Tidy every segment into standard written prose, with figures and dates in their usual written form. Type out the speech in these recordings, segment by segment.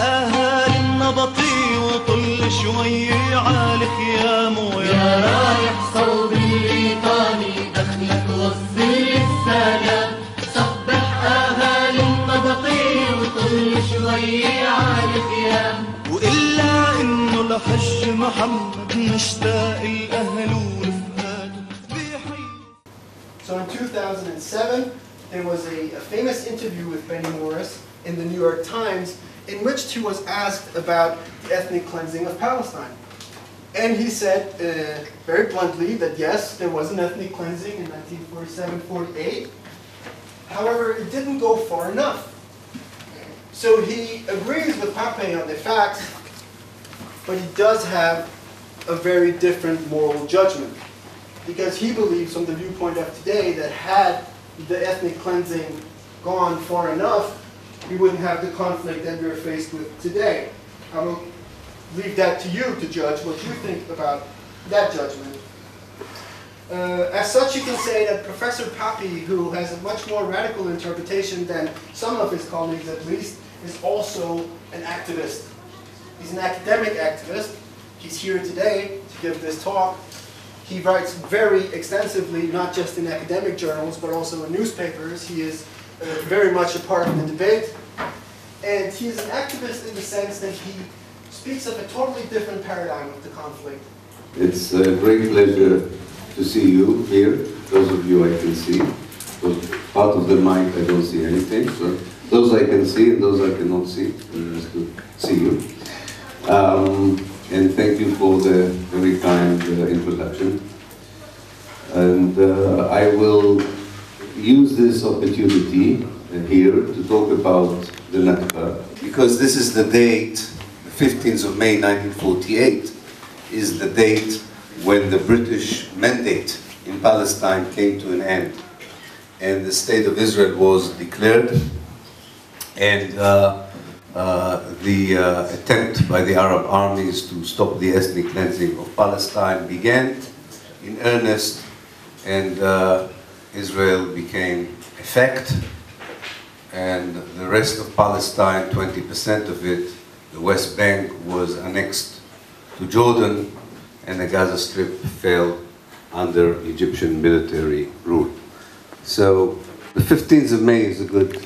أهالي النبطي وطل شوي على الخيام يا رايح صوب الليطاني دخلك وصل السلام صبح أهالي النبطي وطل شوي على الخيام وإلا إنه لحج محمد مشتاق الأهل ورفقاته بحي. So in 2007, there was a famous interview with Benny Morris in the New York Times in which he was asked about the ethnic cleansing of Palestine. And he said very bluntly that yes, there was an ethnic cleansing in 1947-48. However, it didn't go far enough. So he agrees with Pappe on the facts, but he does have a very different moral judgment. Because he believes, from the viewpoint of today, that had the ethnic cleansing gone far enough, we wouldn't have the conflict that we're faced with today. I will leave that to you to judge what you think about that judgment. As such, you can say that Professor Pappe, who has a much more radical interpretation than some of his colleagues at least, is also an activist. He's an academic activist. He's here today to give this talk. He writes very extensively, not just in academic journals, but also in newspapers. He is very much a part of the debate. And he is an activist in the sense that he speaks of a totally different paradigm of the conflict. It's a great pleasure to see you here. Those of you I can see. Part of the mic I don't see anything. So those I can see and those I cannot see. It's good to see you. And thank you for the very kind introduction. And I will use this opportunity here to talk about the Nakba, because this is the date, the 15th of May 1948, is the date when the British mandate in Palestine came to an end and the State of Israel was declared, and the attempt by the Arab armies to stop the ethnic cleansing of Palestine began in earnest, and Israel became a fact, and the rest of Palestine, 20% of it, the West Bank, was annexed to Jordan, and the Gaza Strip fell under Egyptian military rule. So the 15th of May is a good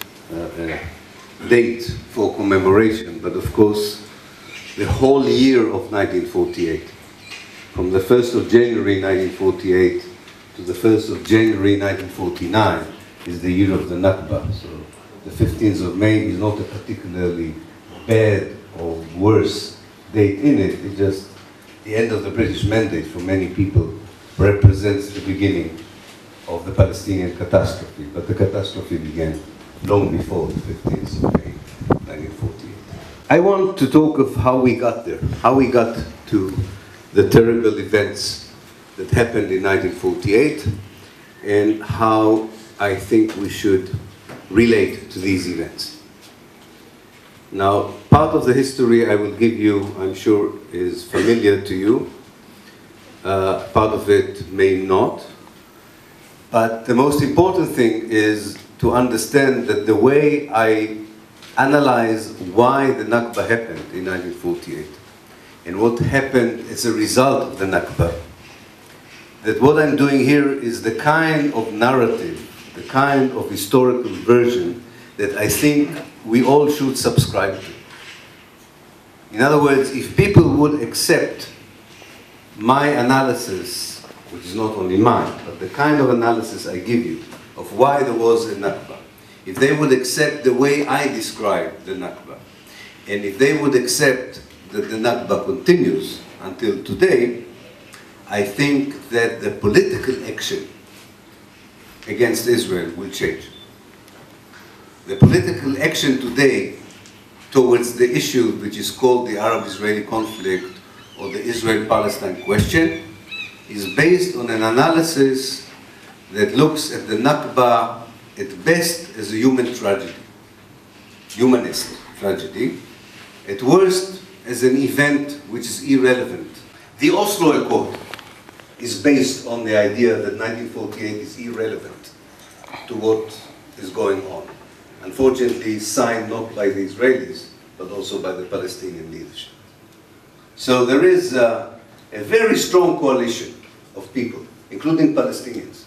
date for commemoration, but of course the whole year of 1948, from the 1st of January 1948 to the 1st of January 1949, is the year of the Nakba. So the 15th of May is not a particularly bad or worse date in it. It's just the end of the British mandate for many people represents the beginning of the Palestinian catastrophe. But the catastrophe began long before the 15th of May 1948. I want to talk of how we got there, how we got to the terrible events that happened in 1948, and how I think we should relate to these events. Now, part of the history I will give you, I'm sure, is familiar to you. Part of it may not. But the most important thing is to understand that the way I analyze why the Nakba happened in 1948 and what happened as a result of the Nakba, that what I'm doing here is the kind of narrative, the kind of historical version that I think we all should subscribe to. In other words, if people would accept my analysis, which is not only mine, but the kind of analysis I give you of why there was a Nakba, if they would accept the way I describe the Nakba, and if they would accept that the Nakba continues until today, I think that the political action against Israel will change. The political action today towards the issue which is called the Arab-Israeli conflict or the Israel-Palestine question is based on an analysis that looks at the Nakba at best as a human tragedy, humanist tragedy, at worst as an event which is irrelevant. The Oslo Accord is based on the idea that 1948 is irrelevant to what is going on. Unfortunately, signed not by the Israelis, but also by the Palestinian leadership. So there is a very strong coalition of people, including Palestinians,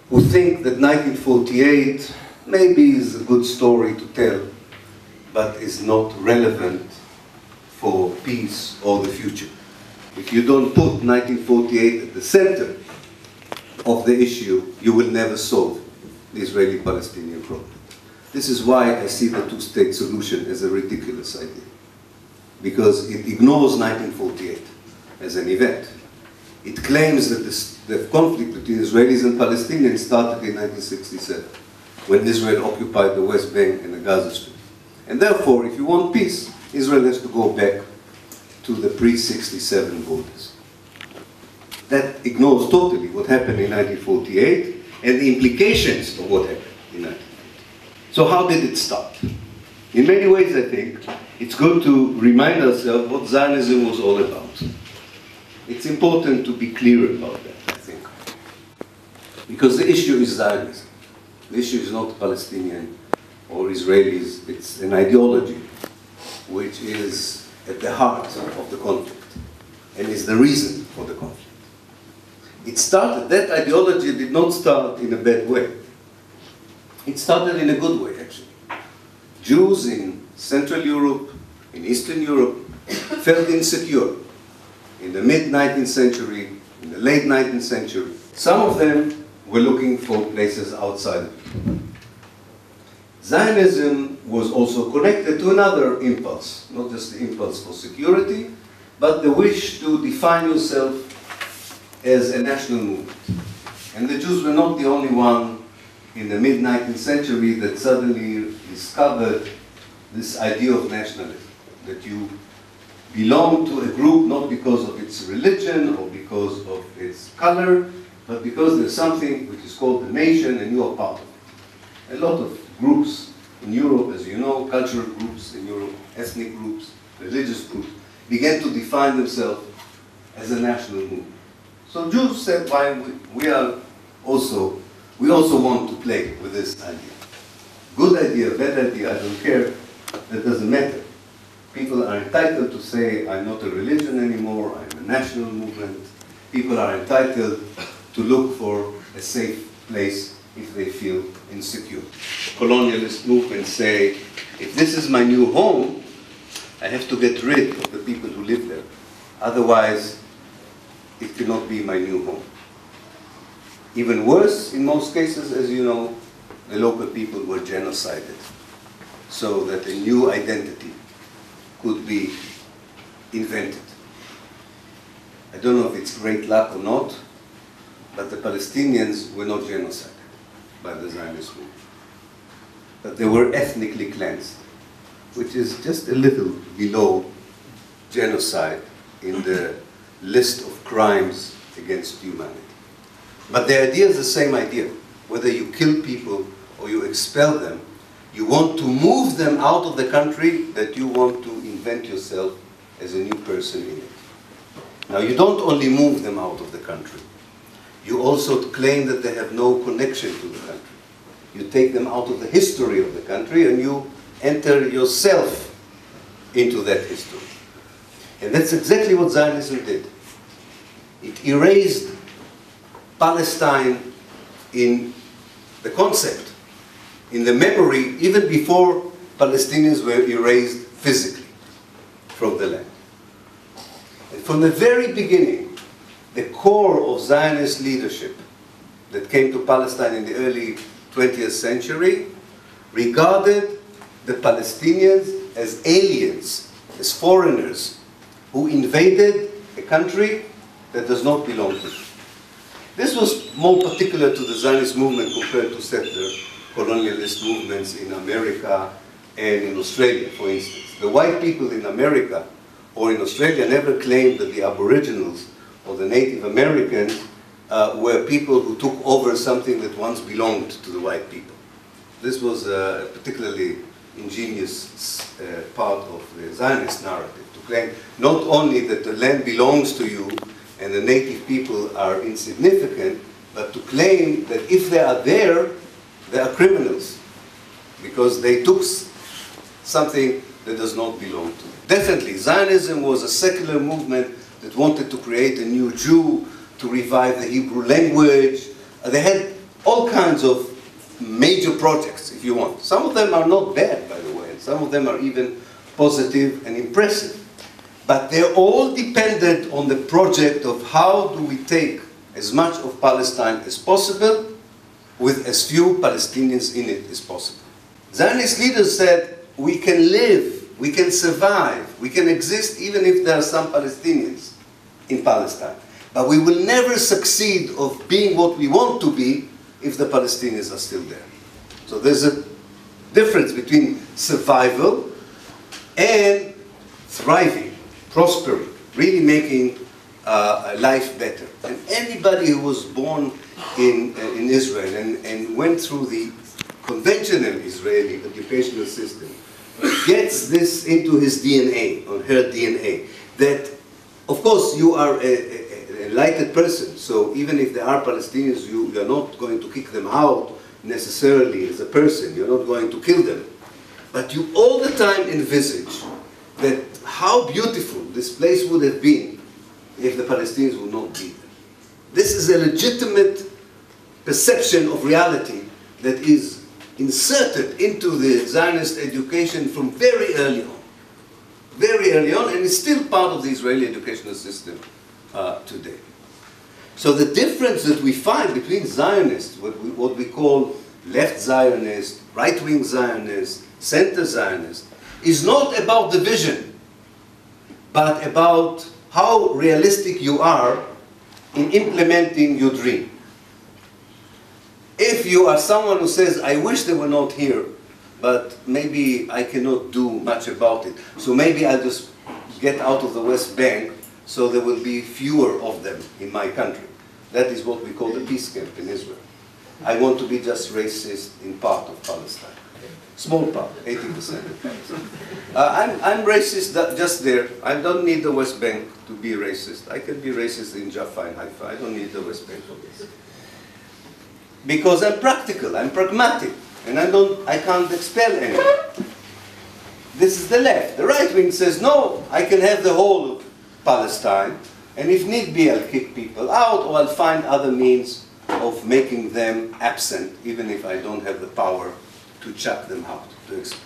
who think that 1948 maybe is a good story to tell, but is not relevant for peace or the future. If you don't put 1948 at the center of the issue, you will never solve the Israeli-Palestinian problem. This is why I see the two-state solution as a ridiculous idea, because it ignores 1948 as an event. It claims that the conflict between Israelis and Palestinians started in 1967, when Israel occupied the West Bank and the Gaza Strip. And therefore, if you want peace, Israel has to go back to the pre-67 borders. That ignores totally what happened in 1948 and the implications of what happened in 1948. So how did it start? In many ways, I think, it's good to remind ourselves what Zionism was all about. It's important to be clear about that, I think. Because the issue is Zionism. The issue is not Palestinian or Israelis. It's an ideology which is at the heart of the conflict and is the reason for the conflict. It started, that ideology did not start in a bad way. It started in a good way, actually. Jews in Central Europe, in Eastern Europe, felt insecure in the mid-19th century, in the late 19th century. Some of them were looking for places outside of Europe. Zionism was also connected to another impulse, not just the impulse for security, but the wish to define yourself as a national movement. And the Jews were not the only one in the mid-19th century that suddenly discovered this idea of nationalism, that you belong to a group not because of its religion or because of its color, but because there's something which is called the nation and you are part of it. A lot of groups in Europe, as you know, cultural groups in Europe, ethnic groups, religious groups, began to define themselves as a national movement. So Jews said, why we also want to play with this idea. Good idea, bad idea, I don't care, that doesn't matter. People are entitled to say, I'm not a religion anymore, I'm a national movement. People are entitled to look for a safe place if they feel insecure. Colonialist movements say, if this is my new home, I have to get rid of the people who live there. Otherwise, it cannot be my new home. Even worse, in most cases, as you know, the local people were genocided so that a new identity could be invented. I don't know if it's great luck or not, but the Palestinians were not genocided by the Zionist movement. But they were ethnically cleansed, which is just a little below genocide in the list of crimes against humanity. But the idea is the same idea. Whether you kill people or you expel them, you want to move them out of the country that you want to invent yourself as a new person in it. Now, you don't only move them out of the country. You also claim that they have no connection to the country. You take them out of the history of the country and you enter yourself into that history. And that's exactly what Zionism did. It erased Palestine in the concept, in the memory, even before Palestinians were erased physically from the land. And from the very beginning, the core of Zionist leadership that came to Palestine in the early 20th century regarded the Palestinians as aliens, as foreigners who invaded a country that does not belong to them. This was more particular to the Zionist movement compared to settler colonialist movements in America and in Australia, for instance. The white people in America or in Australia never claimed that the Aboriginals or the Native Americans were people who took over something that once belonged to the white people. This was a particularly ingenious part of the Zionist narrative, to claim not only that the land belongs to you and the native people are insignificant, but to claim that if they are there, they are criminals, because they took something that does not belong to them. Definitely, Zionism was a secular movement that wanted to create a new Jew, to revive the Hebrew language. They had all kinds of major projects, if you want. Some of them are not bad, by the way, and some of them are even positive and impressive. But they're all dependent on the project of how do we take as much of Palestine as possible with as few Palestinians in it as possible. Zionist leaders said, we can live, we can survive, we can exist even if there are some Palestinians in Palestine. But we will never succeed of being what we want to be if the Palestinians are still there. So there's a difference between survival and thriving, prospering, really making life better. And anybody who was born in Israel and went through the conventional Israeli educational system gets this into his DNA, or her DNA, that of course you are an enlightened person, so even if there are Palestinians, you are not going to kick them out necessarily as a person, you're not going to kill them. But you all the time envisage that how beautiful this place would have been if the Palestinians would not be there. This is a legitimate perception of reality that is inserted into the Zionist education from very early on. Very early on, and is still part of the Israeli educational system today. So the difference that we find between Zionists, what we call left Zionist, right-wing Zionist, center Zionist, is not about the vision, but about how realistic you are in implementing your dream. If you are someone who says, I wish they were not here, but maybe I cannot do much about it, so maybe I'll just get out of the West Bank so there will be fewer of them in my country. That is what we call the peace camp in Israel. I want to be just racist in part of Palestine. Small part, 80% of Palestine. I'm racist just there. I don't need the West Bank to be racist. I can be racist in Jaffa and Haifa. I don't need the West Bank for this. Because I'm practical, I'm pragmatic, and I can't expel anyone. This is the left. The right wing says, no, I can have the whole of Palestine, and if need be, I'll kick people out, or I'll find other means of making them absent, even if I don't have the power to chuck them out, to expel.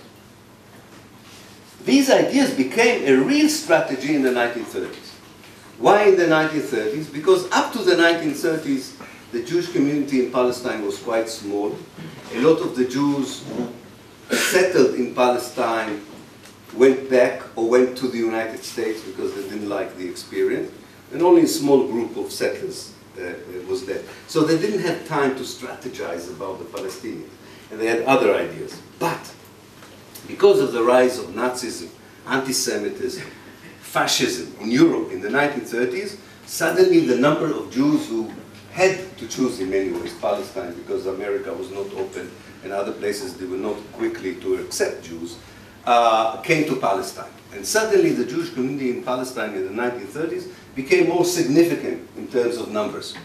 These ideas became a real strategy in the 1930s. Why in the 1930s? Because up to the 1930s, the Jewish community in Palestine was quite small. A lot of the Jews who settled in Palestine went back or went to the United States because they didn't like the experience. And only a small group of settlers was there. So they didn't have time to strategize about the Palestinians. And they had other ideas. But because of the rise of Nazism, anti-Semitism, fascism in Europe in the 1930s, suddenly the number of Jews who had to choose in many ways Palestine because America was not open and other places they were not quickly to accept Jews, came to Palestine. And suddenly the Jewish community in Palestine in the 1930s became more significant in terms of numbers.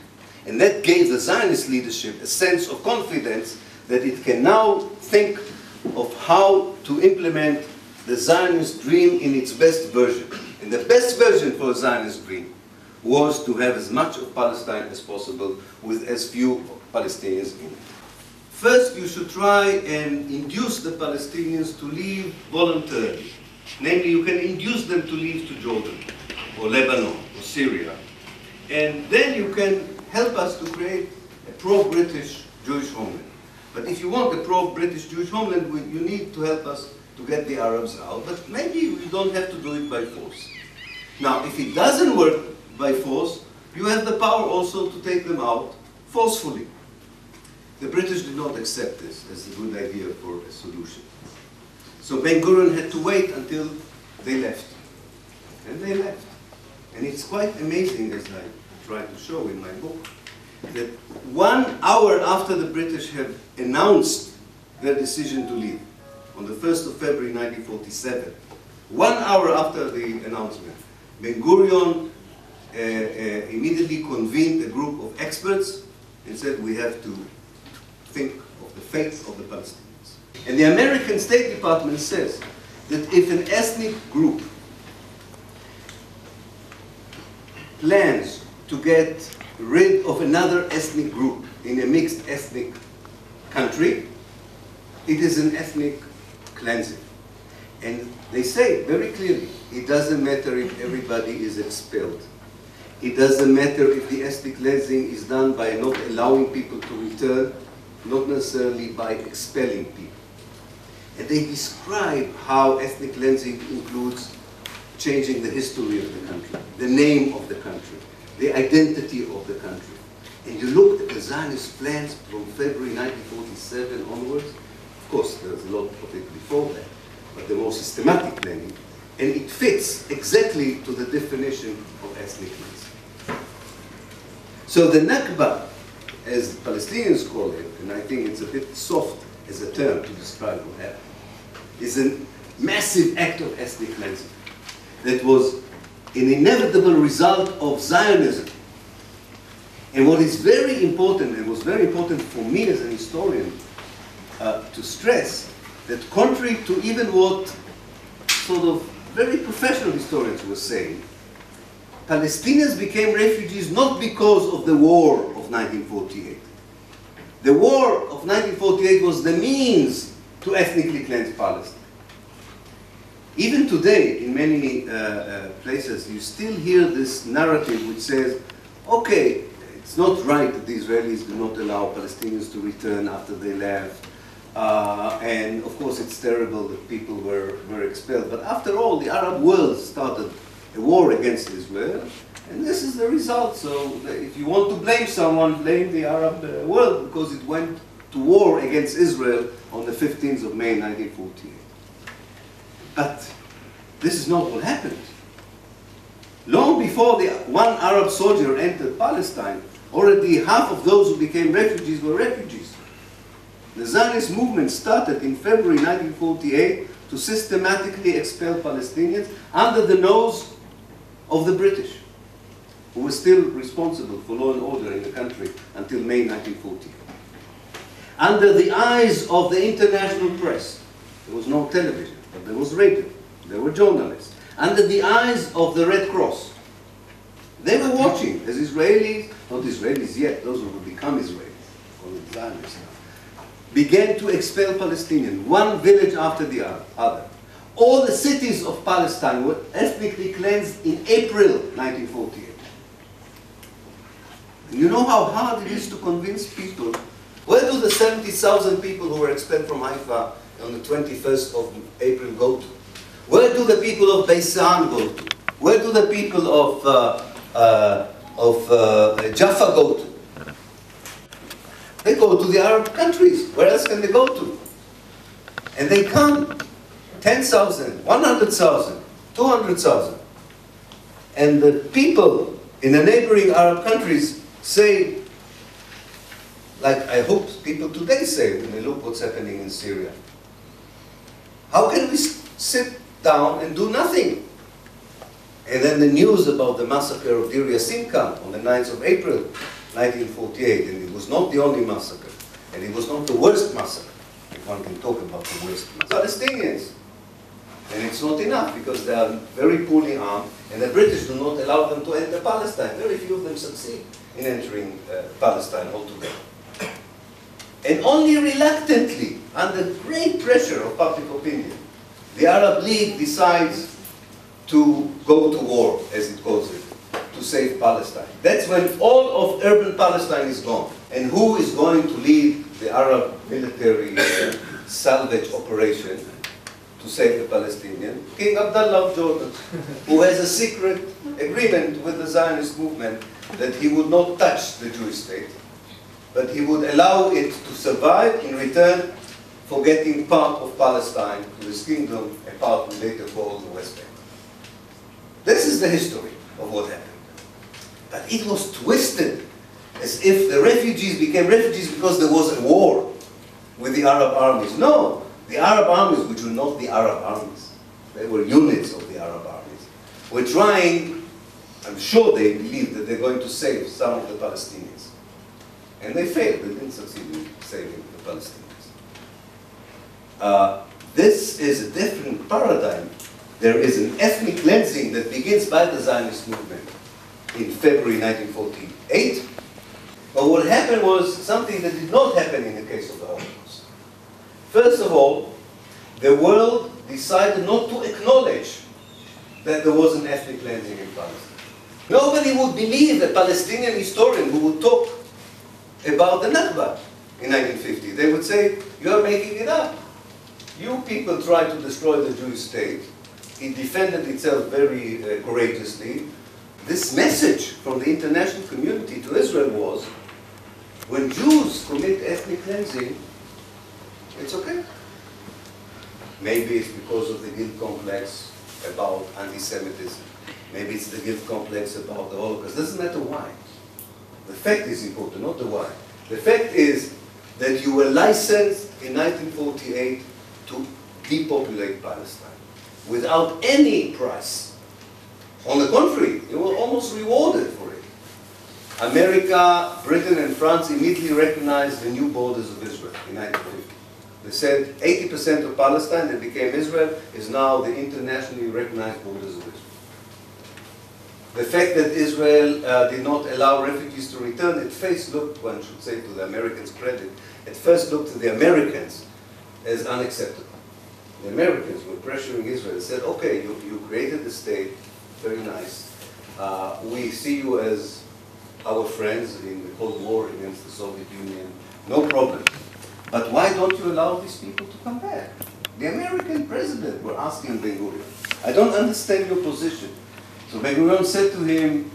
And that gave the Zionist leadership a sense of confidence that it can now think of how to implement the Zionist dream in its best version. And the best version for a Zionist dream was to have as much of Palestine as possible with as few Palestinians in it. First, you should try and induce the Palestinians to leave voluntarily. Namely, you can induce them to leave to Jordan, or Lebanon, or Syria. And then you can help us to create a pro-British Jewish homeland. But if you want a pro-British Jewish homeland, you need to help us to get the Arabs out. But maybe you don't have to do it by force. Now, if it doesn't work by force, you have the power also to take them out forcefully. The British did not accept this as a good idea for a solution. So Ben-Gurion had to wait until they left. And they left. And it's quite amazing, as I try to show in my book, that 1 hour after the British have announced their decision to leave, on the 1st of February 1947, 1 hour after the announcement, Ben-Gurion immediately convened a group of experts and said, we have to think of the fate of the Palestinians. And the American State Department says, that if an ethnic group plans to get rid of another ethnic group in a mixed ethnic country, it is an ethnic cleansing. And they say very clearly, it doesn't matter if everybody is expelled. It doesn't matter if the ethnic cleansing is done by not allowing people to return, not necessarily by expelling people. And they describe how ethnic cleansing includes changing the history of the country, the name of the country, the identity of the country. And you look at the Zionist plans from February 1947 onwards. Of course, there's a lot of it before that, but the more systematic planning, and it fits exactly to the definition of ethnic cleansing. So the Nakba, as the Palestinians call it, and I think it's a bit soft as a term to describe what happened, is a massive act of ethnic cleansing that was an inevitable result of Zionism. And what is very important, and was very important for me as an historian to stress, that contrary to even what sort of very professional historians were saying, Palestinians became refugees not because of the war of 1948. The war of 1948 was the means to ethnically cleanse Palestine. Even today, in many places, you still hear this narrative which says, okay, it's not right that the Israelis do not allow Palestinians to return after they left. And of course it's terrible that people were expelled. But after all, the Arab world started a war against Israel. And this is the result. So if you want to blame someone, blame the Arab world, because it went to war against Israel on the 15th of May 1948. But this is not what happened. Long before one Arab soldier entered Palestine, already half of those who became refugees were refugees. The Zionist movement started in February 1948 to systematically expel Palestinians under the nose of the British, who were still responsible for law and order in the country until May 1948. Under the eyes of the international press, there was no television, but there was radio, there were journalists. Under the eyes of the Red Cross, they were watching as Israelis, not Israelis yet, those who will become Israelis, called Zionists now, began to expel Palestinians, one village after the other. All the cities of Palestine were ethnically cleansed in April 1948. And you know how hard it is to convince people. Where do the 70,000 people who were expelled from Haifa on the 21st of April go to? Where do the people of Beisan go to? Where do the people of Jaffa go to? They go to the Arab countries. Where else can they go to? And they come 10,000, 100,000, 200,000. And the people in the neighboring Arab countries say, like I hope people today say when they look what's happening in Syria. How can we sit down and do nothing? And then the news about the massacre of Deir Yassin comes on the 9th of April 1948, and it was not the only massacre, and it was not the worst massacre, if one can talk about the worst massacre. Palestinians. And it's not enough because they are very poorly armed, and the British do not allow them to enter Palestine. Very few of them succeed in entering Palestine altogether. And only reluctantly, under great pressure of public opinion, the Arab League decides to go to war, as it calls it, to save Palestine. That's when all of urban Palestine is gone. And who is going to lead the Arab military salvage operation to save the Palestinians? King Abdullah of Jordan, who has a secret agreement with the Zionist movement that he would not touch the Jewish state, but he would allow it to survive in return for getting part of Palestine to his kingdom, a part we later called the West Bank. This is the history of what happened. But it was twisted as if the refugees became refugees because there was a war with the Arab armies. No, the Arab armies, which were not the Arab armies, they were units of the Arab armies, were trying, I'm sure they believed that they're going to save some of the Palestinians. And they failed, they didn't succeed in saving the Palestinians. This is a different paradigm. There is an ethnic cleansing that begins by the Zionist movement in February 1948. But what happened was something that did not happen in the case of the Holocaust. First of all, the world decided not to acknowledge that there was an ethnic cleansing in Palestine. Nobody would believe a Palestinian historian who would talk about the Nakba in 1950. They would say, you are making it up. You people tried to destroy the Jewish state. It defended itself very courageously. This message from the international community to Israel was, when Jews commit ethnic cleansing, it's okay. Maybe it's because of the guilt complex about anti-Semitism. Maybe it's the guilt complex about the Holocaust. It doesn't matter why. The fact is important, not the why. The fact is that you were licensed in 1948 to depopulate Palestine without any price. On the contrary, you were almost rewarded for it. America, Britain, and France immediately recognized the new borders of Israel in 1950. They said 80% of Palestine that became Israel is now the internationally recognized borders of Israel. The fact that Israel did not allow refugees to return, at first looked, one should say to the Americans' credit, at first looked to the Americans as unacceptable. The Americans were pressuring Israel and said, okay, you created the state, very nice. We see you as our friends in the Cold War against the Soviet Union, no problem. But why don't you allow these people to come back? The American president were asking Ben-Gurion, I don't understand your position. So Ben-Gurion said to him,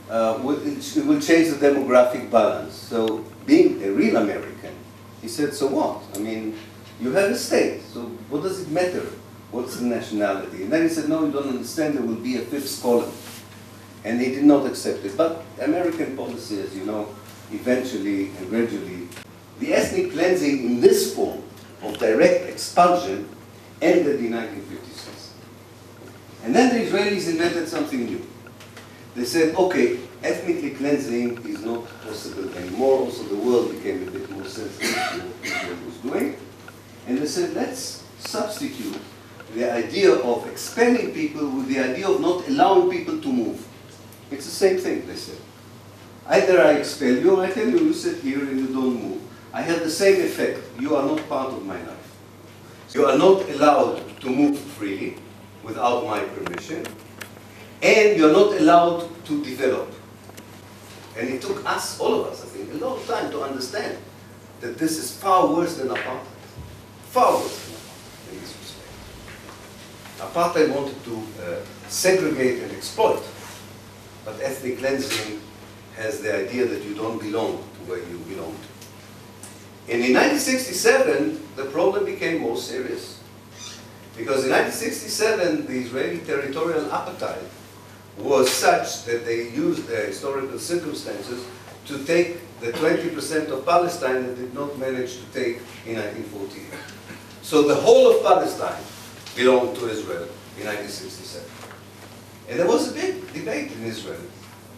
it will change the demographic balance. So being a real American, he said, so what? I mean, you have a state, so what does it matter? What's the nationality? And then he said, no, you don't understand, there will be a fifth column. And he did not accept it. But American policy, as you know, eventually and gradually, the ethnic cleansing in this form of direct expulsion ended in 1956. And then the Israelis invented something new. They said, okay, ethnically cleansing is not possible anymore. Also, the world became a bit more sensitive to what Israel was doing. And they said, let's substitute the idea of expelling people with the idea of not allowing people to move. It's the same thing, they said. Either I expel you, or I tell you, you sit here and you don't move. I have the same effect. You are not part of my life. You are not allowed to move freely without my permission. And you're not allowed to develop. And it took us, all of us, I think, a long time to understand that this is far worse than apartheid. Far worse than apartheid in this respect. Apartheid wanted to segregate and exploit. But ethnic cleansing has the idea that you don't belong to where you belong to. And in 1967, the problem became more serious. Because in 1967, the Israeli territorial appetite was such that they used the historical circumstances to take the 20% of Palestine that did not manage to take in 1948. So the whole of Palestine belonged to Israel in 1967. And there was a big debate in Israel,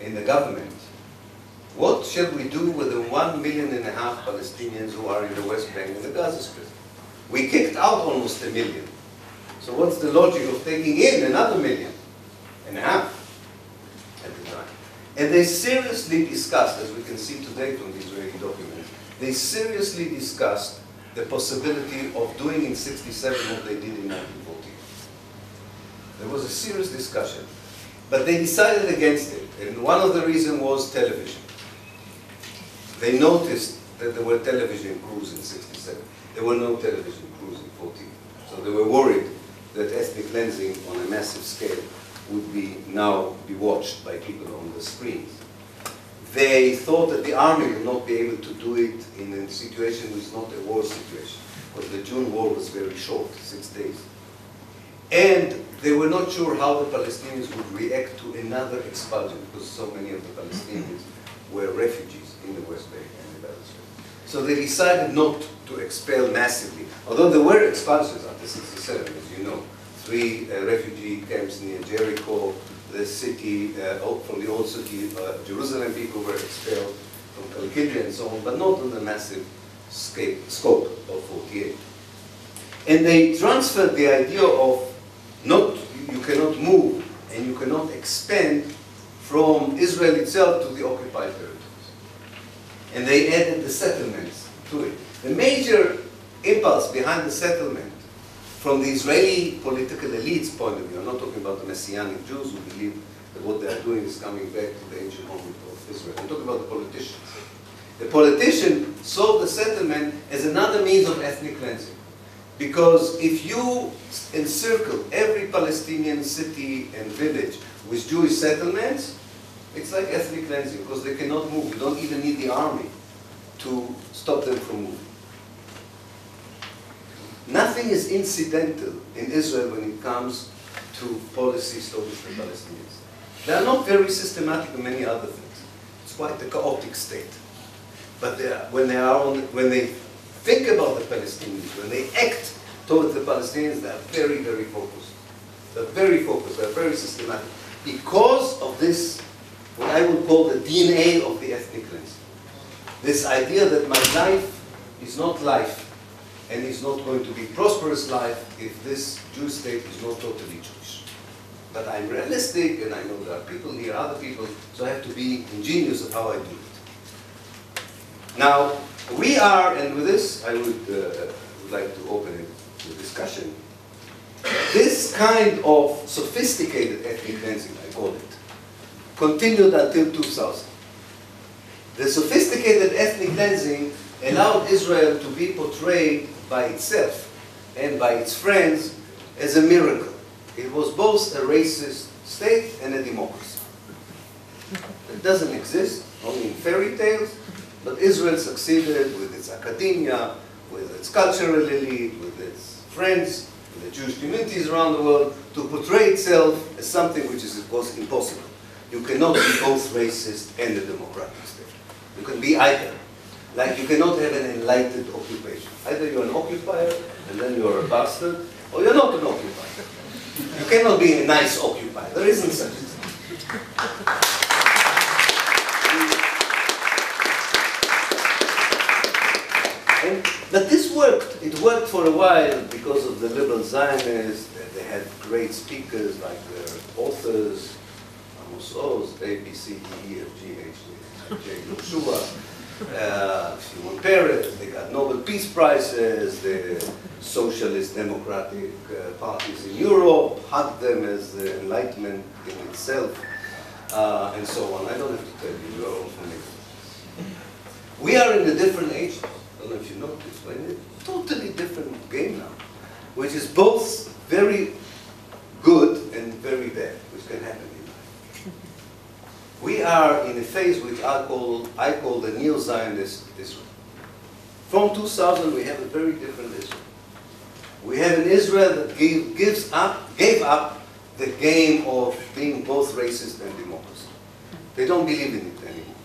in the government. What shall we do with the 1.5 million Palestinians who are in the West Bank and the Gaza Strip? We kicked out almost 1 million. So what's the logic of taking in another 1.5 million at the time? And they seriously discussed, as we can see today from the Israeli documents, they seriously discussed the possibility of doing in 1967 what they did in 1948. There was a serious discussion. But they decided against it. And one of the reasons was television. They noticed that there were television crews in 1967. There were no television crews in 1948. So they were worried that ethnic cleansing on a massive scale would now be watched by people on the screens. They thought that the army would not be able to do it in a situation which is not a war situation, because the June war was very short, 6 days. And they were not sure how the Palestinians would react to another expulsion, because so many of the Palestinians were refugees in the West Bank and the Gaza Strip. So they decided not to expel massively, although there were expulsions after 1967, as you know. 3 refugee camps near Jericho, the city, from the old city, Jerusalem people were expelled from Kalkidia and so on, but not on the massive scope of 1948. And they transferred the idea of you cannot move and you cannot expand from Israel itself to the occupied territories. And they added the settlements to it. The major impulse behind the settlement, from the Israeli political elite's point of view, I'm not talking about the Messianic Jews who believe that what they are doing is coming back to the ancient home of Israel. I'm talking about the politicians. The politician saw the settlement as another means of ethnic cleansing. Because if you encircle every Palestinian city and village with Jewish settlements, it's like ethnic cleansing, because they cannot move. You don't even need the army to stop them from moving. Nothing is incidental in Israel when it comes to policies towards the Palestinians. They are not very systematic in many other things. It's quite a chaotic state. But when they think about the Palestinians, when they act towards the Palestinians, they are very, very focused. They're very focused, they're very systematic. Because of this, what I would call the DNA of the ethnic cleansing. This idea that my life is not life, and is not going to be prosperous life if this Jewish state is not totally Jewish. But I'm realistic, and I know there are people here, other people, so I have to be ingenious of how I do it. Now, we are, and with this I would like to open it to discussion. This kind of sophisticated ethnic cleansing, I call it, continued until 2000. The sophisticated ethnic cleansing allowed Israel to be portrayed by itself and by its friends as a miracle. It was both a racist state and a democracy. It doesn't exist, only in fairy tales, but Israel succeeded with its academia, with its cultural elite, with its friends, with the Jewish communities around the world, to portray itself as something which is, of course, impossible. You cannot be both racist and a democratic state. You can be either. Like you cannot have an enlightened occupation. Either you're an occupier and then you're a bastard, or you're not an occupier. You cannot be a nice occupier. There isn't such a thing. But this worked. It worked for a while because of the liberal Zionists. They had great speakers like their authors, Amos Oz, A, B, C, D, E, F, G, H, J, Yoshua. Shimon Peres, they got Nobel Peace Prizes, the socialist democratic parties in Europe hugged them as the Enlightenment in itself, and so on. I don't have to tell you, you're all familiar. We are in a different age, I don't know if you noticed, we're in a totally different game now, which is both very good and very bad, which can happen. We are in a phase which I call the neo-Zionist Israel. From 2000, we have a very different Israel. We have an Israel that gave up the game of being both racist and democracy. They don't believe in it anymore.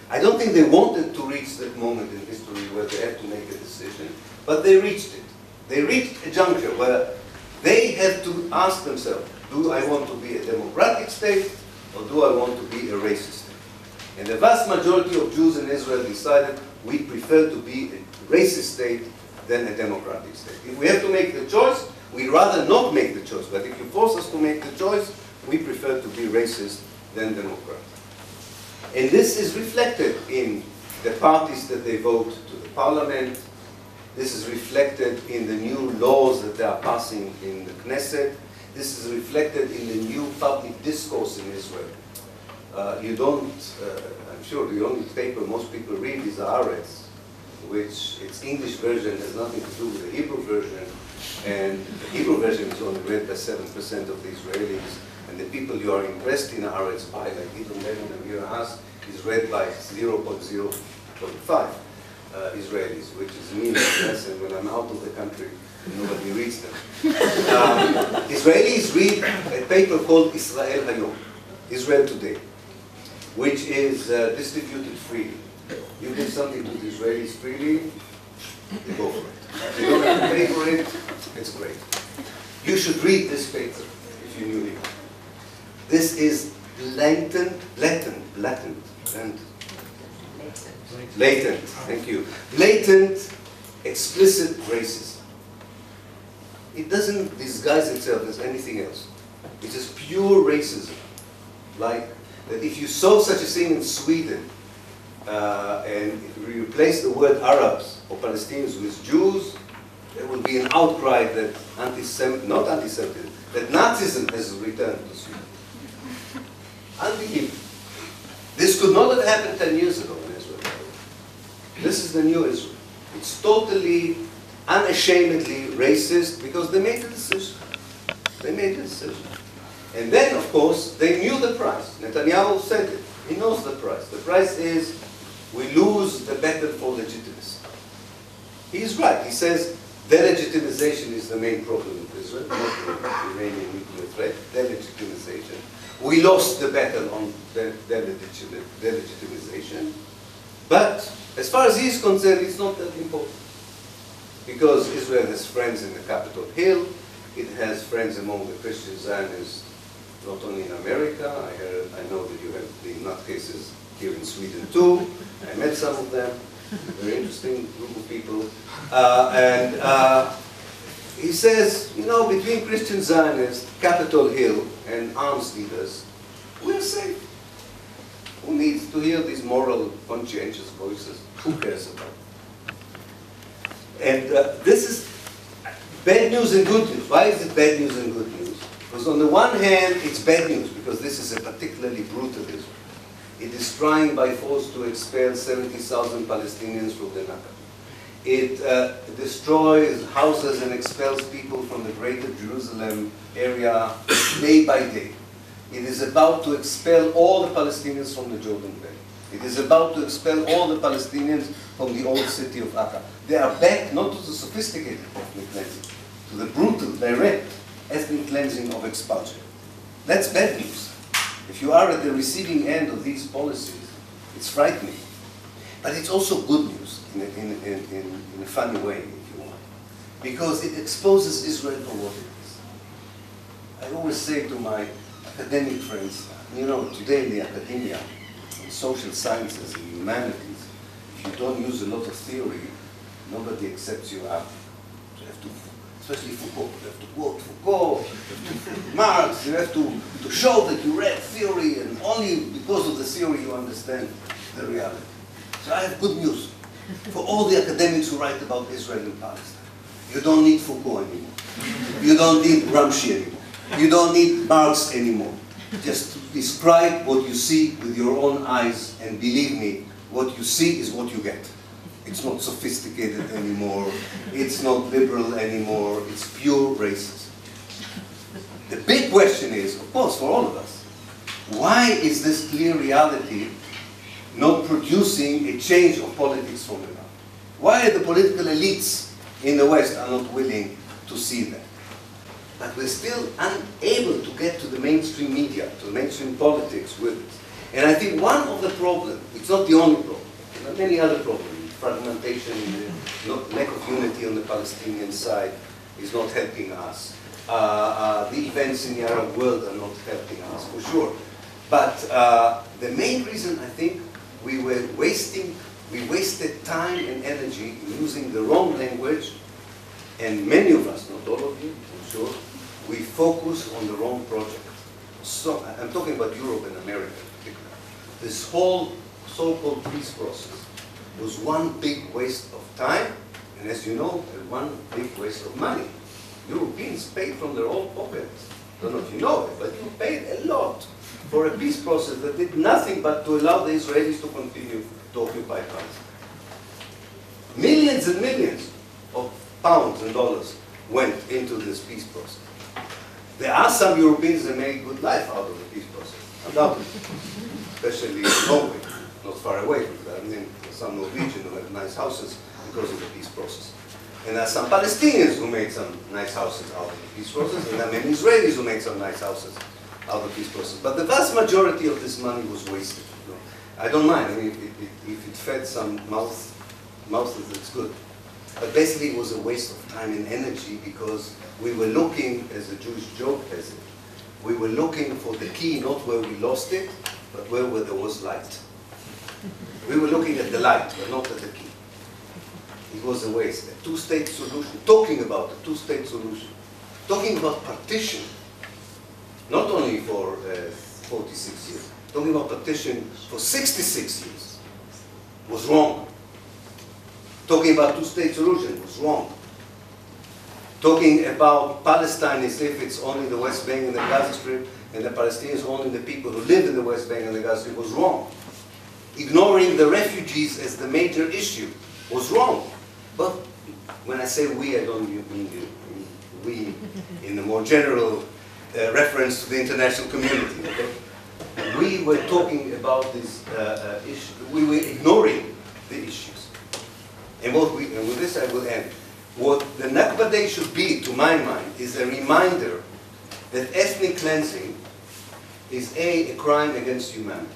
I don't think they wanted to reach that moment in history where they had to make a decision, but they reached it. They reached a juncture where they have to ask themselves, do I want to be a democratic state, or do I want to be a racist state? And the vast majority of Jews in Israel decided we prefer to be a racist state than a democratic state. If we have to make the choice, we'd rather not make the choice. But if you force us to make the choice, we prefer to be racist than democratic. And this is reflected in the parties that they vote to the parliament. This is reflected in the new laws that they are passing in the Knesset. This is reflected in the new public discourse in Israel. I'm sure the only paper most people read is Haaretz, which its English version has nothing to do with the Hebrew version, and the Hebrew version is only read by 7% of the Israelis, and the people you are impressed in Haaretz by, like Gidon Levin and Amir Haas, is read by 0.0.5 Israelis, which is meaningless, and when I'm out of the country, nobody reads them. Israelis read a paper called Israel Hayom, Israel Today, which is distributed freely. You give something to the Israelis freely, they go for it. You don't have to pay for it, it's great. You should read this paper if you knew it. This is latent, explicit racism. it doesn't disguise itself as anything else. It is pure racism. Like that if you saw such a thing in Sweden, and if you replace the word Arabs or Palestinians with Jews, there will be an outcry that not anti-Semitism, that Nazism has returned to Sweden. Unbelievable. This could not have happened 10 years ago in Israel. This is the new Israel. It's totally, unashamedly racist because they made the decision. They made the decision. And then, of course, they knew the price. Netanyahu said it. He knows the price. The price is we lose the battle for legitimacy. He's right. He says delegitimization is the main problem with Israel, not the Iranian nuclear threat, delegitimization. We lost the battle on delegitimization. But as far as he's concerned, it's not that important. Because Israel has friends in the Capitol Hill, it has friends among the Christian Zionists, not only in America. I know that you have the nutcases here in Sweden too. I met some of them, a very interesting group of people. He says, you know, between Christian Zionists, Capitol Hill, and arms leaders, we're safe. Who needs to hear these moral, conscientious voices? Who cares about it? And this is bad news and good news. Why is it bad news and good news? Because on the one hand, it's bad news because this is a particularly brutal Israel. It is trying by force to expel 70,000 Palestinians from the Nakba. It destroys houses and expels people from the greater Jerusalem area day by day. It is about to expel all the Palestinians from the Jordan Valley. It is about to expel all the Palestinians from the old city of Akka. They are back not to the sophisticated ethnic cleansing, to the brutal, direct ethnic cleansing of expulsion. That's bad news. If you are at the receiving end of these policies, it's frightening. But it's also good news in a funny way, if you want. Because it exposes Israel for what it is. I always say to my academic friends, you know, today in the academia, in social sciences, in humanities, if you don't use a lot of theory, nobody accepts you up. You have to, especially Foucault, you have to quote Foucault, you have to Marx, you have to show that you read theory, and only because of the theory you understand the reality. So I have good news for all the academics who write about Israel and Palestine. You don't need Foucault anymore. You don't need Gramsci anymore. You don't need Marx anymore. Just describe what you see with your own eyes, and believe me, what you see is what you get. It's not sophisticated anymore. It's not liberal anymore. It's pure racism. The big question is, of course, for all of us, why is this clear reality not producing a change of politics from the ground? Why are the political elites in the West are not willing to see that? But we're still unable to get to the mainstream media, to mainstream politics with it. And I think one of the problems, it's not the only problem, there are many other problems. Fragmentation, lack of unity on the Palestinian side is not helping us. The events in the Arab world are not helping us, for sure. But the main reason, I think, we wasted time and energy using the wrong language, and many of us, not all of you, I'm sure, we focus on the wrong project. So, I'm talking about Europe and America in particular. This whole so-called peace process was one big waste of time, and as you know, one big waste of money. Europeans paid from their own pockets. I don't know if you know it, but you paid a lot for a peace process that did nothing but to allow the Israelis to continue to occupy Palestine. Millions and millions of pounds and dollars went into this peace process. There are some Europeans that made good life out of the peace process, undoubtedly, especially in Norway, not far away from that. I mean, some Norwegians who have nice houses because of the peace process. And there are some Palestinians who made some nice houses out of the peace process, and there are many Israelis who made some nice houses out of the peace process. But the vast majority of this money was wasted. You know? I don't mind. I mean, if it fed some mouths, it's good. But basically, it was a waste of time and energy because we were looking, as the Jewish joke has it, we were looking for the key, not where we lost it, but where there was light. We were looking at the light, but not at the key. It was a waste. A two-state solution, talking about a two-state solution, talking about partition, not only for 46 years, talking about partition for 66 years was wrong. Talking about two-state solution was wrong. Talking about Palestine as if it's only the West Bank and the Gaza Strip, and the Palestinians only the people who live in the West Bank and the Gaza Strip was wrong. Ignoring the refugees as the major issue was wrong. But when I say we, I don't mean you. I mean we in a more general reference to the international community. Okay? We were talking about this issue. We were ignoring the issues. And with this I will end. What the Nakba Day should be, to my mind, is a reminder that ethnic cleansing is A, a crime against humanity.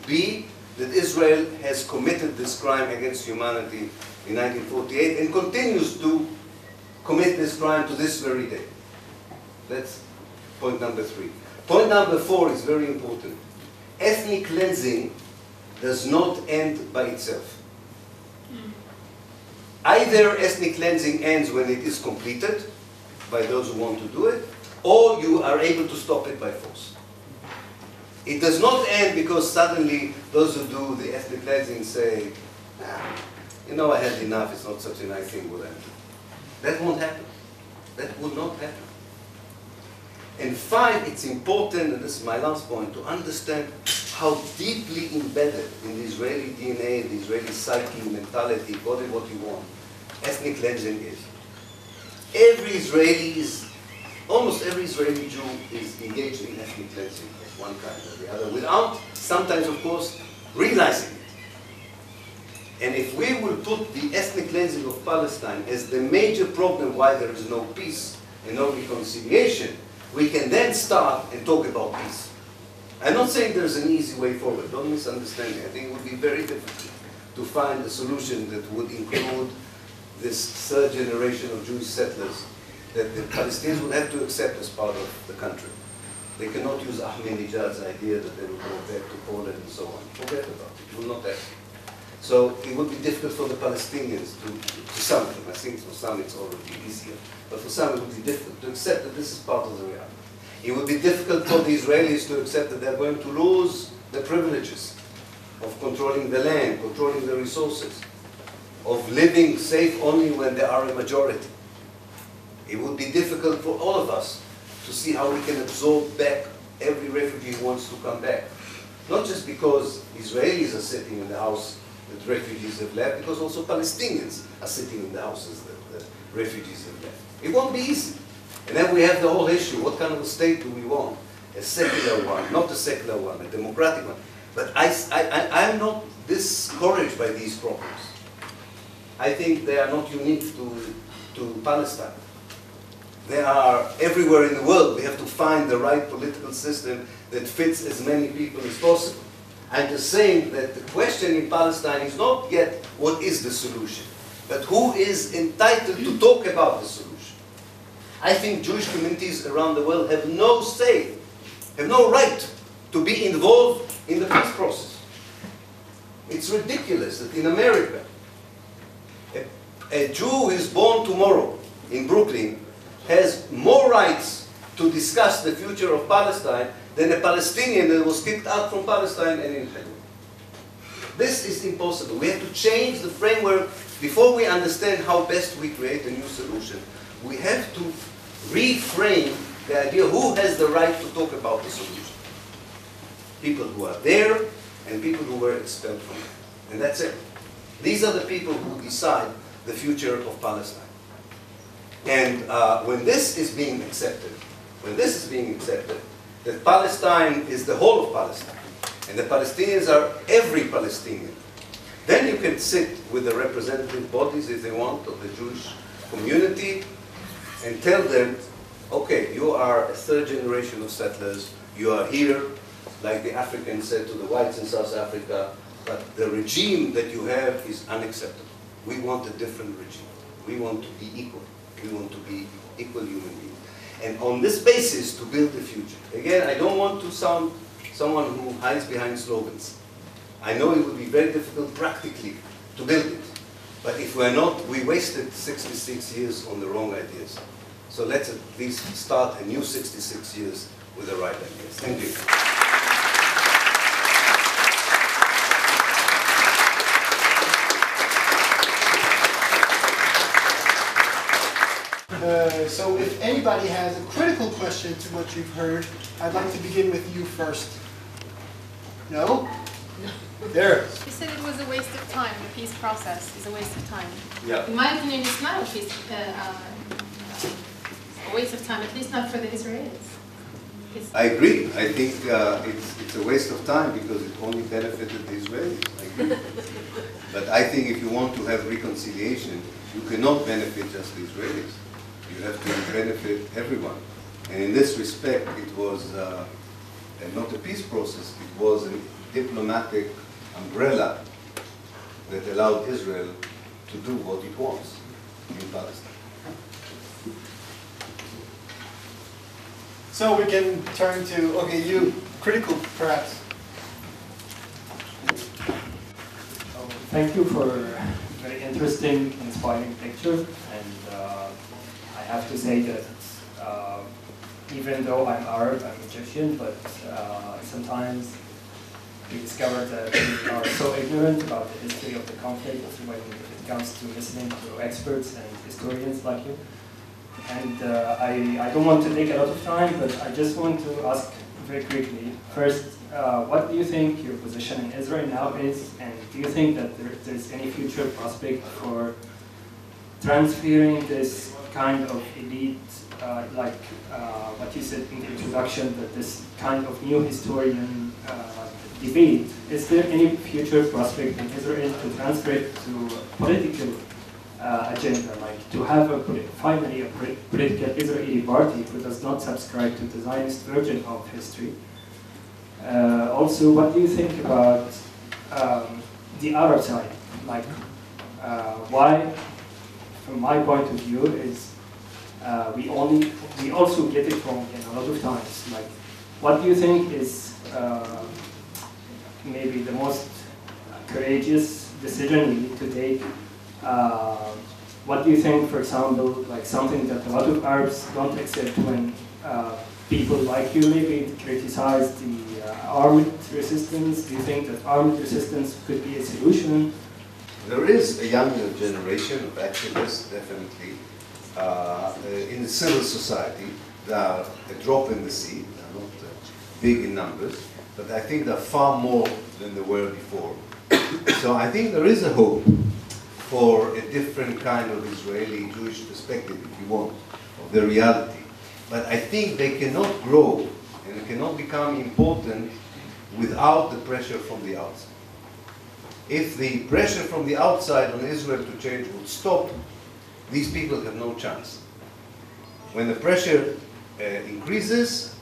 B, that Israel has committed this crime against humanity in 1948 and continues to commit this crime to this very day. That's point number 3. Point number 4 is very important. Ethnic cleansing does not end by itself. Either ethnic cleansing ends when it is completed by those who want to do it, or you are able to stop it by force. It does not end because suddenly those who do the ethnic cleansing say, you know, I had enough, it's not such a nice thing with them. That won't happen. That will not happen. And 5, it's important, and this is my last point, to understand how deeply embedded in the Israeli DNA, the Israeli psyche, mentality, call it what you want, ethnic cleansing is. Every Israeli is, almost every Israeli Jew is engaged in ethnic cleansing of one kind or the other, without sometimes, of course, realizing it. And if we will put the ethnic cleansing of Palestine as the major problem why there is no peace and no reconciliation, we can then start and talk about peace. I'm not saying there's an easy way forward, don't misunderstand me. I think it would be very difficult to find a solution that would include this third generation of Jewish settlers that the Palestinians would have to accept as part of the country. They cannot use Ahmadinejad's idea that they will go back to Poland and so on. Forget about it. It will not happen. So it would be difficult for the Palestinians to some of them. I think for some it's already easier. But for some it would be difficult to accept that this is part of the reality. It would be difficult for the Israelis to accept that they're going to lose the privileges of controlling the land, controlling the resources, of living safe only when they are a majority. It would be difficult for all of us to see how we can absorb back every refugee who wants to come back. Not just because Israelis are sitting in the house that refugees have left, because also Palestinians are sitting in the houses that refugees have left. It won't be easy. And then we have the whole issue, what kind of a state do we want? A secular one, not a secular one, a democratic one. But I'm not discouraged by these problems. I think they are not unique to Palestine. They are everywhere in the world. We have to find the right political system that fits as many people as possible. I'm just saying that the question in Palestine is not yet what is the solution, but who is entitled to talk about the solution. I think Jewish communities around the world have no say, have no right to be involved in the peace process. It's ridiculous that in America, a Jew who is born tomorrow in Brooklyn has more rights to discuss the future of Palestine than a Palestinian that was kicked out from Palestine and in Hebron. This is impossible. We have to change the framework before we understand how best we create a new solution. We have to reframe the idea who has the right to talk about the solution. People who are there and people who were expelled from it. And that's it. These are the people who decide the future of Palestine. And when this is being accepted, that Palestine is the whole of Palestine, and the Palestinians are every Palestinian, then you can sit with the representative bodies, if they want, of the Jewish community, and tell them, okay, you are a third generation of settlers, you are here, like the Africans said to the whites in South Africa, but the regime that you have is unacceptable. We want a different regime. We want to be equal. We want to be equal human beings. And on this basis, to build the future. Again, I don't want to sound someone who hides behind slogans. I know it will be very difficult practically to build it. But if we're not, we wasted 66 years on the wrong ideas. So let's at least start a new 66 years with the right ideas. Thank you. So if anybody has a critical question to what you've heard, I'd like to begin with you first. No? There. You said it was a waste of time, the peace process is a waste of time. Yeah. In my opinion, it's not a waste of time, at least not for the Israelis. I agree. I think it's a waste of time because it only benefited the Israelis. I agree. But I think if you want to have reconciliation, you cannot benefit just the Israelis. You have to benefit everyone. And in this respect, it was not a peace process, it was a diplomatic umbrella that allowed Israel to do what it wants in Palestine. So we can turn to, okay, you, critical perhaps. Thank you for a very interesting, inspiring lecture. And I have to say that even though I'm Arab, I'm Egyptian, but sometimes we discover that we are so ignorant about the history of the conflict when it comes to listening to experts and historians like you. And I don't want to take a lot of time, but I just want to ask very quickly. First, what do you think your position in Israel now is, and do you think that there's any future prospect for transferring this kind of elite, like what you said in the introduction, that this kind of new historian debate, is there any future prospect in Israel to transfer it to political agenda, like to have finally a political Israeli party who does not subscribe to the Zionist version of history? Also, what do you think about the Arab side? Like, why, from my point of view, is we also get it wrong in a lot of times. Like, what do you think is maybe the most courageous decision we need to take? What do you think, for example, like something that a lot of Arabs don't accept when people like you maybe criticize the armed resistance? Do you think that armed resistance could be a solution? There is a younger generation of activists, definitely, in the civil society. They are a drop in the sea. They are not big in numbers, but I think they're far more than they were before. So I think there is a hope for a different kind of Israeli Jewish perspective, if you want, of the reality. But I think they cannot grow and they cannot become important without the pressure from the outside. If the pressure from the outside on Israel to change would stop, these people have no chance. When the pressure increases,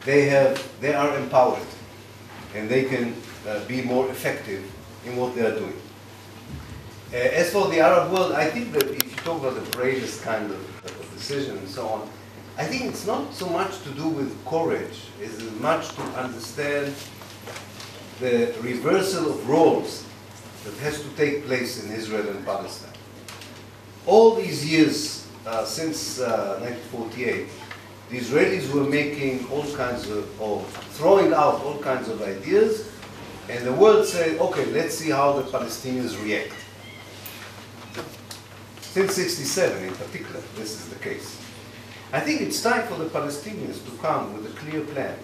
they are empowered and they can be more effective in what they are doing. As for the Arab world, I think that if you talk about the bravest kind of decision and so on, I think it's not so much to do with courage, it's as much to understand the reversal of roles that has to take place in Israel and Palestine. All these years, since 1948, the Israelis were making all kinds of throwing out all kinds of ideas, and the world said, okay, let's see how the Palestinians react. Since '67 in particular, this is the case. I think it's time for the Palestinians to come with a clear plan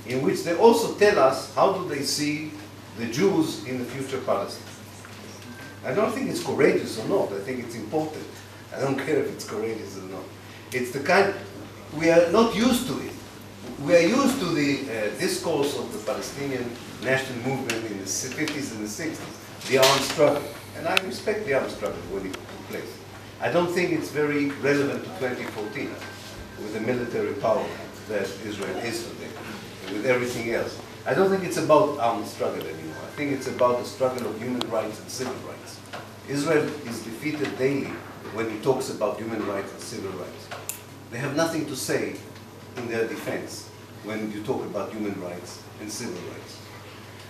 in which they also tell us how do they see the Jews in the future Palestine. I don't think it's courageous or not. I think it's important. I don't care if it's courageous or not. It's the kind, we are not used to it. We are used to the discourse of the Palestinian national movement in the 50s and the 60s, the armed struggle. And I respect the armed struggle when it took place. I don't think it's very relevant to 2014 with the military power that Israel is today, and with everything else. I don't think it's about armed struggle anymore. I think it's about the struggle of human rights and civil rights. Israel is defeated daily when he talks about human rights and civil rights. They have nothing to say in their defense when you talk about human rights and civil rights.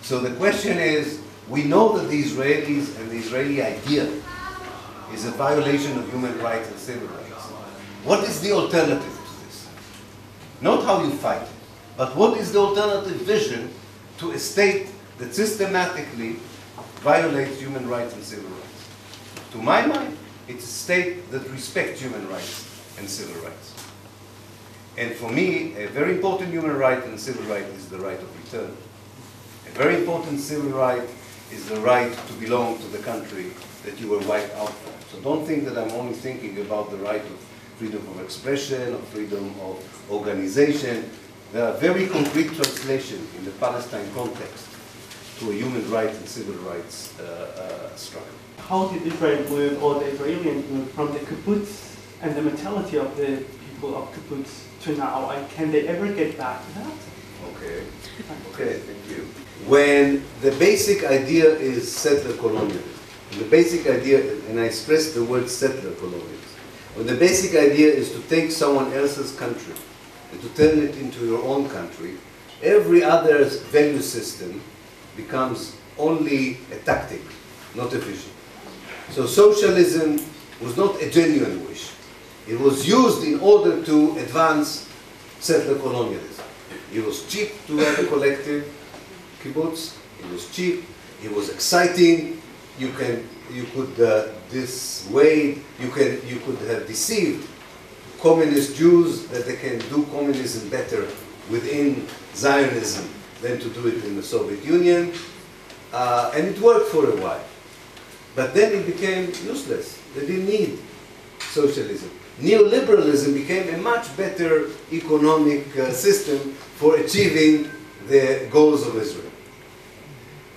So the question is, we know that the Israelis and the Israeli idea is a violation of human rights and civil rights. what is the alternative to this? Not how you fight it, but what is the alternative vision to a state that systematically violates human rights and civil rights? To my mind, it's a state that respects human rights and civil rights. And for me, a very important human right and civil right is the right of return. A very important civil right is the right to belong to the country that you were wiped out from. So don't think that I'm only thinking about the right of freedom of expression or freedom of organization. There are very concrete translations in the Palestine context to a human rights and civil rights struggle. How did Israel move, or the Israelis move, from the kibbutz and the mentality of the people of kibbutz to now? And can they ever get back to that? Okay, thank you. When the basic idea is settler colonialism, and the basic idea, and I stress the word settler colonialism, when the basic idea is to take someone else's country and to turn it into your own country, every other value system becomes only a tactic, not a vision. So socialism was not a genuine wish. It was used in order to advance settler colonialism. It was cheap to have a collective kibbutz. It was cheap. It was exciting. You could dissuade. You could have deceived communist Jews that they can do communism better within Zionism than to do it in the Soviet Union, and it worked for a while. But then it became useless. They didn't need socialism. Neoliberalism became a much better economic system for achieving the goals of Israel.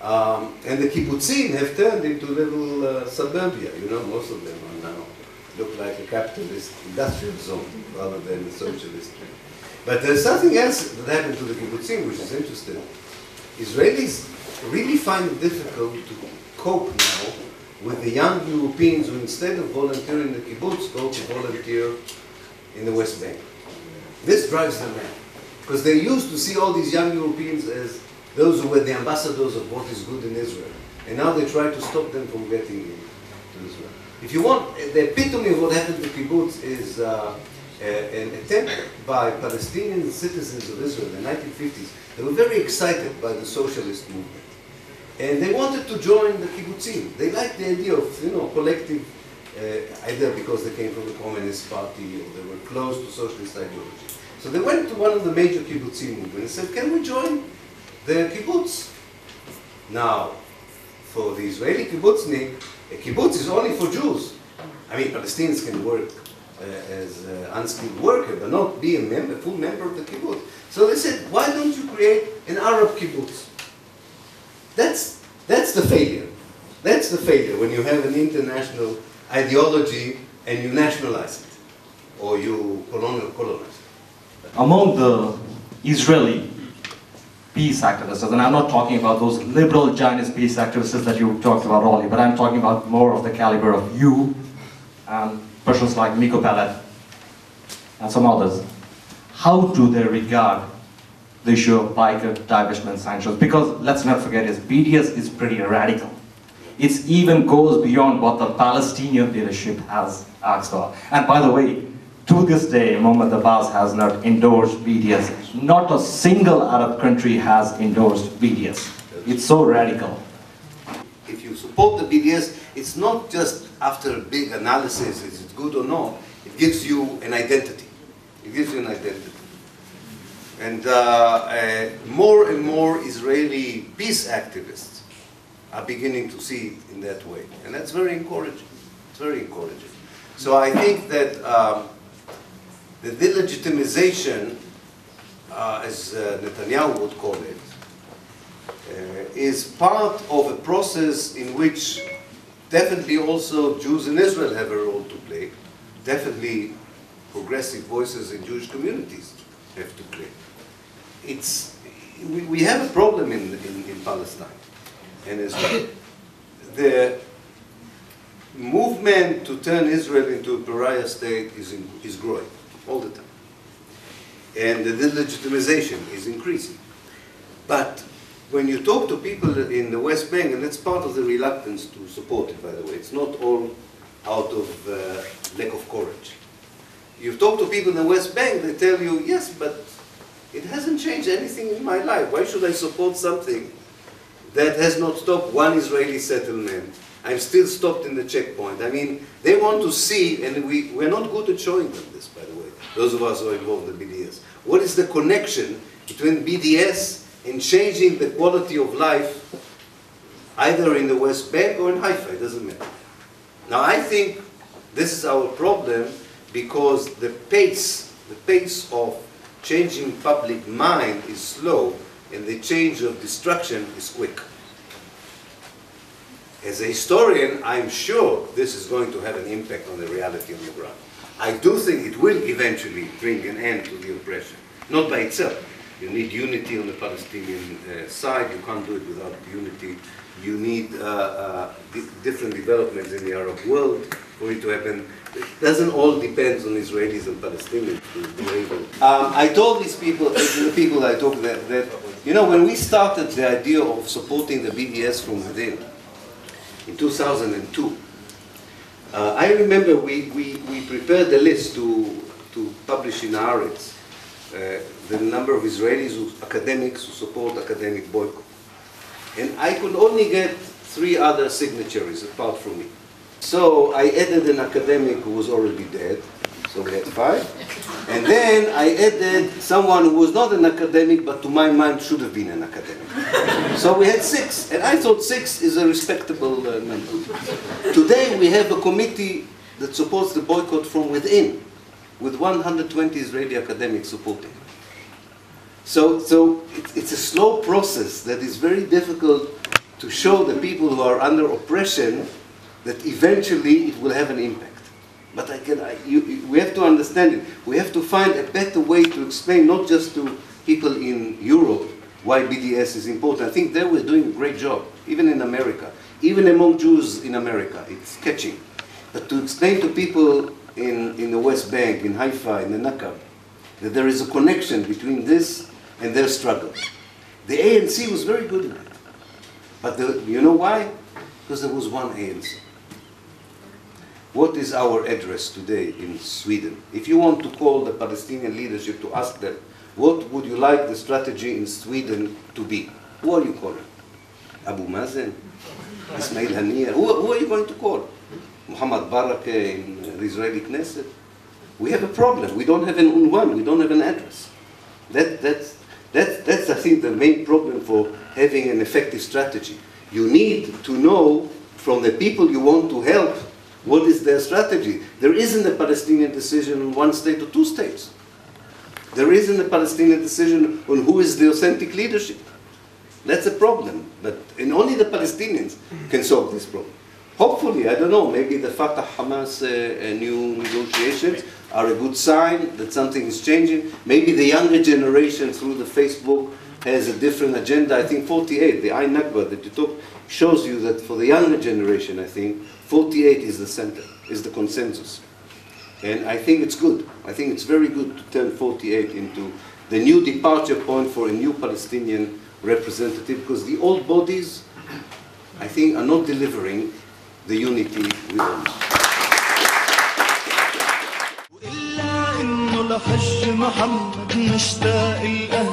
And the kibbutzim have turned into little suburbia. You know, most of them are now look like a capitalist industrial zone rather than a socialist. But there's something else that happened to the kibbutzim which is interesting. Israelis really find it difficult to cope now with the young Europeans who, instead of volunteering in the kibbutz, go to volunteer in the West Bank. This drives them mad, because they used to see all these young Europeans as those who were the ambassadors of what is good in Israel, and now they try to stop them from getting into Israel. If you want, the epitome of what happened to kibbutz is an attempt by Palestinian citizens of Israel in the 1950s. They were very excited by the socialist movement. And they wanted to join the kibbutzim. They liked the idea of, you know, collective, either because they came from the Communist Party or they were close to socialist ideology. So they went to one of the major kibbutzim movements and said, can we join the kibbutz? Now, for the Israeli kibbutznik, a kibbutz is only for Jews. I mean, Palestinians can work as an unskilled worker, but not be a full member of the kibbutz. So they said, why don't you create an Arab kibbutz? That's the failure. That's the failure when you have an international ideology and you nationalize it, or you colonize it. Among the Israeli peace activists, and I'm not talking about those liberal Zionist peace activists that you talked about earlier, but I'm talking about more of the caliber of you and persons like Miko Pellet and some others. How do they regard the issue of biker divestment sanctions? Because let's not forget, BDS is pretty radical. It even goes beyond what the Palestinian leadership has asked for. And by the way, to this day, Mohammed Abbas has not endorsed BDS. Not a single Arab country has endorsed BDS. It's so radical. If you support the BDS, it's not just after a big analysis, is it good or not? It gives you an identity. It gives you an identity. And more and more Israeli peace activists are beginning to see it in that way. And that's very encouraging. It's very encouraging. So I think that the delegitimization, as Netanyahu would call it, is part of a process in which definitely also Jews in Israel have a role to play. Definitely progressive voices in Jewish communities have to play. We have a problem in Palestine and Israel. The movement to turn Israel into a pariah state is growing all the time. And the delegitimization is increasing. But when you talk to people in the West Bank, and that's part of the reluctance to support it, by the way, it's not all out of lack of courage. You talk to people in the West Bank, they tell you, yes, but it hasn't changed anything in my life. Why should I support something that has not stopped one Israeli settlement? I'm still stopped in the checkpoint. I mean, they want to see, and we're not good at showing them this, by the way, those of us who are involved in the BDS. What is the connection between BDS and changing the quality of life either in the West Bank or in Haifa? It doesn't matter. Now, I think this is our problem because the pace of changing public mind is slow and the change of destruction is quick. As a historian, I'm sure this is going to have an impact on the reality on the ground. I do think it will eventually bring an end to the oppression, not by itself. You need unity on the Palestinian side. You can't do it without unity. You need different developments in the Arab world for it to happen. It doesn't all depend on Israelis and Palestinians to be able. I told these people, the people I talked that, you know, when we started the idea of supporting the BDS from within in 2002, I remember we prepared a list to publish in Haaretz the number of Israelis, academics who support academic boycott. And I could only get 3 other signatories apart from me. So I added an academic who was already dead, so we had 5. And then I added someone who was not an academic, but to my mind should have been an academic. So we had 6, and I thought 6 is a respectable number. Today we have a committee that supports the boycott from within, with 120 Israeli academics supporting. So it's a slow process that is very difficult to show the people who are under oppression that eventually it will have an impact. But we have to understand it. We have to find a better way to explain, not just to people in Europe, why BDS is important. I think there we're doing a great job, even in America. Even among Jews in America, it's catching. But to explain to people in the West Bank, in Haifa, in the Nakba, that there is a connection between this and their struggle. The ANC was very good at it. But you know why? Because there was one ANC. What is our address today in Sweden? If you want to call the Palestinian leadership to ask them, what would you like the strategy in Sweden to be? Who are you calling? Abu Mazen? Ismail Haniyeh? Who are you going to call? Muhammad Barakeh in the Israeli Knesset? We have a problem. We don't have an unwan. We don't have an address. That's, I think, the main problem for having an effective strategy. You need to know from the people you want to help what is their strategy. There isn't a Palestinian decision on 1 state or 2 states. There isn't a Palestinian decision on who is the authentic leadership. That's a problem. And only the Palestinians can solve this problem. Hopefully, I don't know, maybe the Fatah-Hamas new negotiations are a good sign that something is changing. Maybe the younger generation through the Facebook has a different agenda. I think 48, the Nakba that you talk, shows you that for the younger generation, I think, 48 is the center, is the consensus. And I think it's good. I think it's very good to turn 48 into the new departure point for a new Palestinian representative, because the old bodies, I think, are not delivering the unity we want. لحج محمد نشتاق الأهل